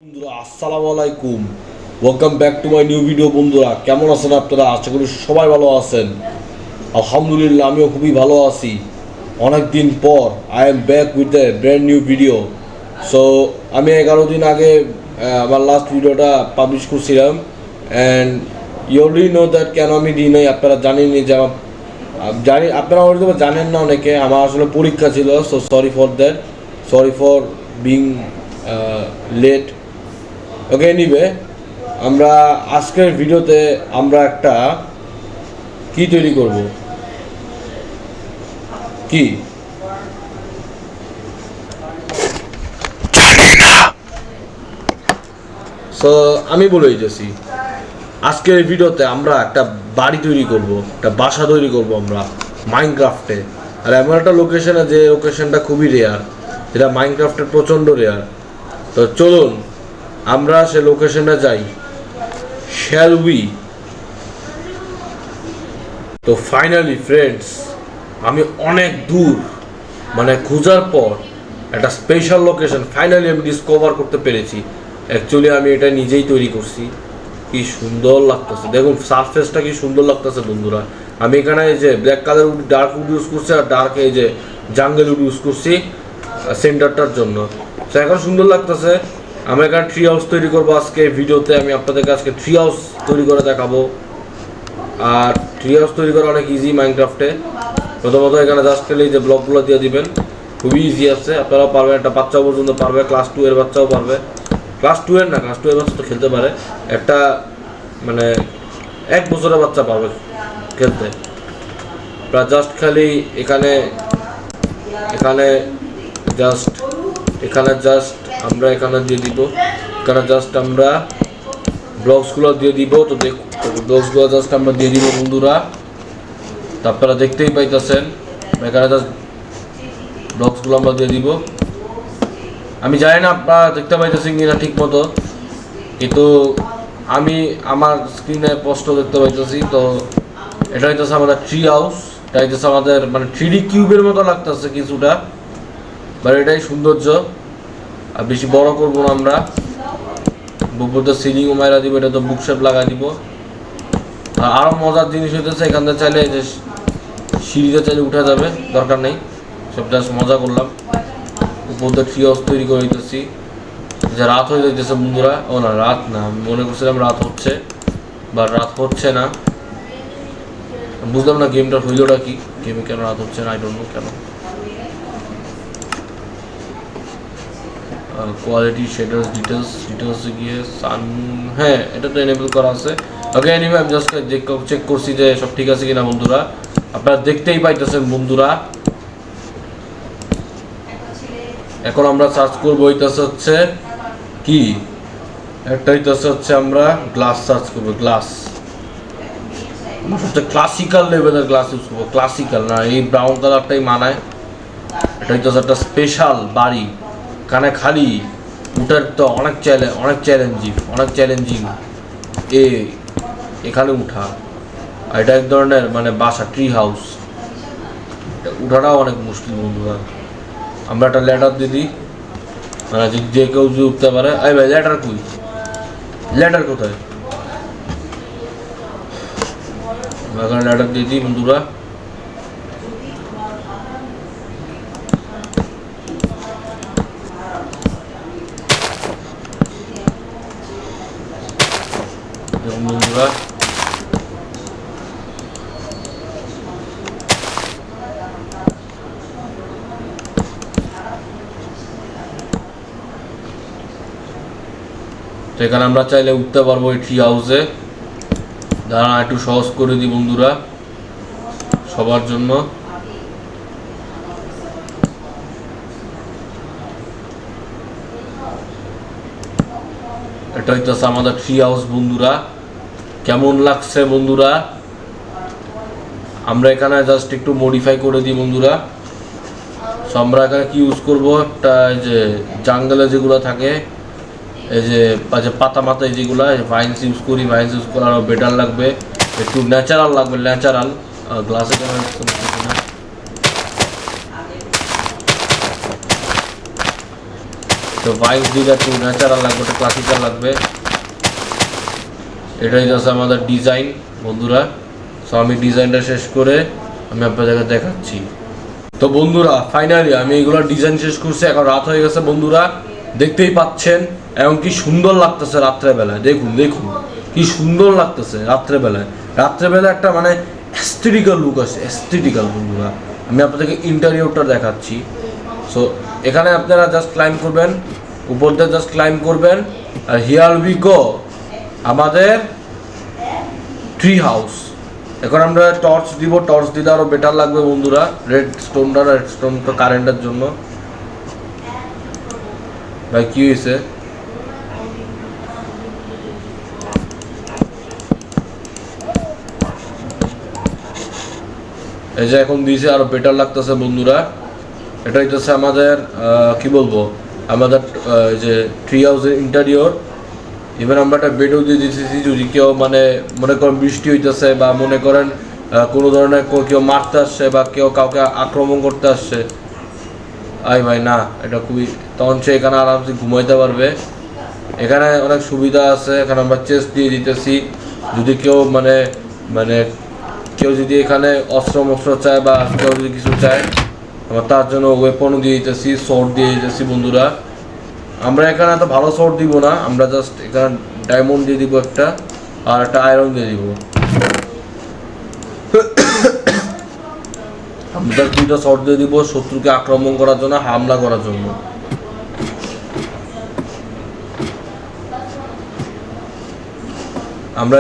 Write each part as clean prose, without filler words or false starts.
বন্ধুরা আসসালামু আলাইকুম, welcome back to my new video. বন্ধুরা কেমন আছেন আপনারা? আশা করি সবাই ভালো আছেন। আলহামদুলিল্লাহ আমিও খুবই ভালো আছি। অনেক দিন পর I am back with a brand new video. So আমি 11 দিন আগে আমার লাস্ট ভিডিওটা পাবলিশ করছিলাম, and you already know that কেন আমি দিই নাই। আপনারা জানেনই যে আমার জানি, আপনারা হয়তো জানেন না অনেকে, আমার আসলে পরীক্ষা ছিল। So sorry for that, sorry for being late. Okay, anyway, আমরা আজকের ভিডিওতে আমরা একটা কি তৈরি করব, কি সো আমি বলে দিতেছি। আজকের ভিডিওতে আমরা একটা বাড়ি তৈরি করব, একটা বাসা তৈরি করব আমরা মাইনক্রাফটে। আর এমন একটা লোকেশনে, যে লোকেশনটা খুবই রেয়ার, যেটা মাইনক্রাফটের প্রচণ্ড রেয়ার। তো চলুন আমরা সে লোকেশনে যাই। Shall we? তো ফাইনালি ফ্রেন্ডস, আমি অনেক দূর মানে খোঁজার পর একটা স্পেশাল লোকেশন ফাইনালি আমি ডিসকভার করতে পেরেছি। অ্যাকচুয়ালি আমি এটা নিজেই তৈরি করছি। কি সুন্দর লাগতেছে দেখুন, সারফেসটা কি সুন্দর লাগতেছে বন্ধুরা। আমি এখানে এই যে black colour wood, dark wood use করছি, আর ডার্ক এই যে জাঙ্গেল উড ইউজ করছি সেন্টারটার জন্য। তো এখন সুন্দর লাগতেছে। আমরা এখানে ট্রি হাউস তৈরি করবো আজকে ভিডিওতে। আমি আপনাদেরকে আজকে ট্রি হাউস তৈরি করে দেখাবো। আর ট্রি হাউস তৈরি করা অনেক ইজি মাইনক্রাফটে। প্রথমত এখানে জাস্ট খেলে যে ব্লকগুলো দিয়ে দিবেন, খুবই ইজি আছে, আপনারাও পারবেন। একটা বাচ্চাও পর্যন্ত পারবে, ক্লাস 2 এর বাচ্চাও পারবে। ক্লাস 2 এর না, ক্লাস 2 এর বাচ্চা তো খেলতে পারে। একটা মানে 1 বছরের বাচ্চা পারবে খেলতে। আপনারা জাস্ট খালি এখানে এখানে জাস্ট এখানে জাস্ট আমরা এখানে দিয়ে দিব, এখানে জাস্ট আমরা ব্লকসগুলো দিয়ে দিব। তো ব্লকসগুলো জাস্ট আমরা দিয়ে দিব বন্ধুরা। তো আপনারা দেখতেই পাইতেছেন এখানে জাস্ট ব্লকসগুলো আমরা দিয়ে দিব। আমি জানি না আপনারা দেখতে পাইতেছেন কিনা ঠিক মতো, কিন্তু আমি আমার স্ক্রিনে স্পষ্ট দেখতে পাইতেছি। তো এটা হইতেছে আমাদের ট্রি হাউস। এটা হইতেছে আমাদের মানে 3D কিউবের মতো লাগতেছে কিছুটা, বাট এটাই সৌন্দর্য। আর বেশি বড় করবো না আমরা, উপরতে সিলিংও মাইরা দিব, এটা তো বুকশেপ লাগাই দিব। আর আরও মজার জিনিস হইতেছে, এখান থেকে চাইলে যে সিঁড়িতে চাইলে উঠা যাবে, দরকার নেই। সব জাস্ট মজা করলাম। উপর দিয়ে ট্রি হাউস তৈরি করে দিতেছি। যে রাত হয়ে যাইতেছে বন্ধুরা। ও না, রাত না, আমি মনে করছিলাম রাত হচ্ছে, বা রাত হচ্ছে না। বুঝলাম না গেমটা হইলোটা কি, গেমে কেন রাত হচ্ছে না, আই ডোন্ট নো কেন। কোয়ালিটি শেডার্স ডিটেলসে গিয়ে সান, হ্যাঁ এটা তো এনেবল করা আছে। ওকে, এনিওয়ে আমি জাস্ট চেক করছি যে সব ঠিক আছে কিনা বন্ধুরা। আপনারা দেখতেই পাইতেছেন বন্ধুরা। এখন আমরা সার্চ করবো, হইতেছে হচ্ছে কি, একটা হইতেছে হচ্ছে আমরা গ্লাস সার্চ করবো। গ্লাস হচ্ছে ক্লাসিক্যাল লেভেলের গ্লাস ইউজ করবো, ক্লাসিক্যাল না, এই ব্রাউন কালারটাই মানায়। এটা হইতেছে একটা স্পেশাল বাড়ি, কানে খালি উঠার তো অনেক চ্যালেঞ্জিং এখানে উঠা। আর এটা এক ধরনের মানে বাসা, ট্রি হাউস। উঠাটাও অনেক মুশকিল বন্ধুরা। আমরা একটা ল্যাডার দিয়ে দিই, মানে যে কেউ যদি উঠতে পারে। এই ভাই ল্যাডার কই, ল্যাডার কোথায়? এখানে ল্যাডার দিয়ে দিই বন্ধুরা। দেখুন বন্ধুরা, তো এখানে আমরা চাইলে উঠতে পারবো এই ট্রি হাউসে। দাঁড়ান একটু সহজ করে দিই বন্ধুরা সবার জন্য। এটা হইতেছে আমাদের ট্রি হাউস বন্ধুরা। কেমন লাগছে বন্ধুরা? আমরা এখানে জাস্ট একটু মডিফাই করে দিই বন্ধুরা। সো আমরা এখানে কি ইউজ করব, একটা যে জাঙ্গলে যেগুলো থাকে, এই যে পাতা মাথায় যেগুলো ভাইন্স ইউজ করি, ভাইন্স ইউজ করা আরও বেটার লাগবে, একটু ন্যাচারাল লাগবে, ন্যাচারাল। গ্লাসে কেন তো তো ভাইস দিলে একটু ন্যাচারাল লাগবে, একটু ক্লাসিক্যাল লাগবে। এটাই হচ্ছে আমাদের ডিজাইন বন্ধুরা। সো আমি ডিজাইনটা শেষ করে আমি আপনাদেরকে দেখাচ্ছি। তো বন্ধুরা ফাইনালি আমি এগুলোর ডিজাইন শেষ করছি, এখন রাত হয়ে গেছে বন্ধুরা, দেখতেই পাচ্ছেন। এবং কি সুন্দর লাগতেছে রাত্রেবেলায়, দেখুন দেখুন কি সুন্দর লাগতেছে রাত্রেবেলায়। রাত্রেবেলায় একটা মানে অ্যাস্থেটিক্যাল লুক আছে, অ্যাস্থেটিক্যাল বন্ধুরা। আমি আপনাদেরকে ইন্টেরিয়রটা দেখাচ্ছি। সো এখানে আপনারা জাস্ট ক্লাইম্ব করবেন, উপর দিয়ে জাস্ট ক্লাইম্ব করবেন, আর হিয়ার উই গো আমাদের ট্রি হাউস। এখন আমরা টর্চ দিব, টর্চ দিলে আরো বেটার লাগবে বন্ধুরা। রেড স্টোন তো কারেন্টের জন্য। ভাই কি হয়েছে? এই যে এখন দিয়েছে, আরো বেটার লাগতেছে বন্ধুরা। এটা হইতেছে আমাদের কি বলবো, আমাদের যে ট্রি হাউসের ইন্টেরিয়র। ইভেন আমরা একটা বেডও দিয়ে দিতেছি, যদি কেউ মানে মনে করেন বৃষ্টি হইতেছে বা মনে করেন কোনো ধরনের কেউ মারতে আসছে বা কেউ কাউকে আক্রমণ করতে আসছে, আই ভাই না, এটা খুবই, তখন সে এখানে আরামসে ঘুমাইতে পারবে। এখানে অনেক সুবিধা আছে, এখানে আমরা চেস্ট দিয়ে দিতেছি, যদি কেউ মানে মানে কেউ যদি এখানে অস্ত্র চায় বা কেউ যদি কিছু চায়, আমরা তার জন্য ওয়েপনও দিয়ে দিতেছি, শর্ট দিয়ে দিতেছি বন্ধুরা। আমরা এখানে এত ভালো শর্ট দিব না, আমরা জাস্ট এখানে ডায়মন্ড দিয়ে দিব একটা, আর একটা আয়রন দিয়ে দিব। আমরা দুইটা শর্ট দিয়ে দিব শত্রুকে আক্রমণ করার জন্য, হামলা করার জন্য। আমরা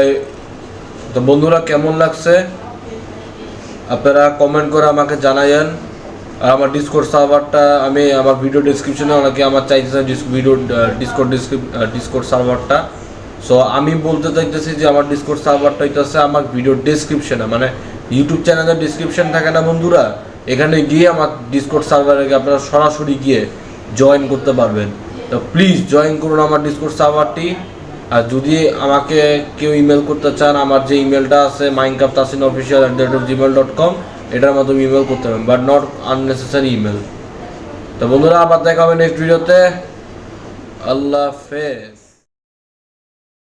তো বন্ধুরা কেমন লাগছে আপনারা কমেন্ট করে আমাকে জানাইয়েন। আর আমার ডিসকর্ড সার্ভারটা আমি আমার ভিডিও ডেসক্রিপশনে অনেকে আমার চাইতেছেন ডিসকর্ড সার্ভারটা। সো আমি বলতে চাইতেছি যে আমার ডিসকর্ড সার্ভারটা হইতেছে আমার ভিডিও ডেসক্রিপশনে, মানে ইউটিউব চ্যানেলের ডিসক্রিপশন থাকে না বন্ধুরা, এখানে গিয়ে আমার ডিসকর্ড সার্ভারে আপনারা সরাসরি গিয়ে জয়েন করতে পারবেন। তো প্লিজ জয়েন করুন আমার ডিসকর্ড সার্ভারটি। আর যদি আমাকে কেউ ইমেল করতে চান, আমার যে ইমেলটা আছে minecraftofficial@gmail.com, এটার মাধ্যমে ইমেল করতে পারেন, বাট নট আননেসেসারি ইমেল। তো বন্ধুরা আবার দেখা হবে নেক্সট ভিডিওতে। আল্লাহ হাফেজ।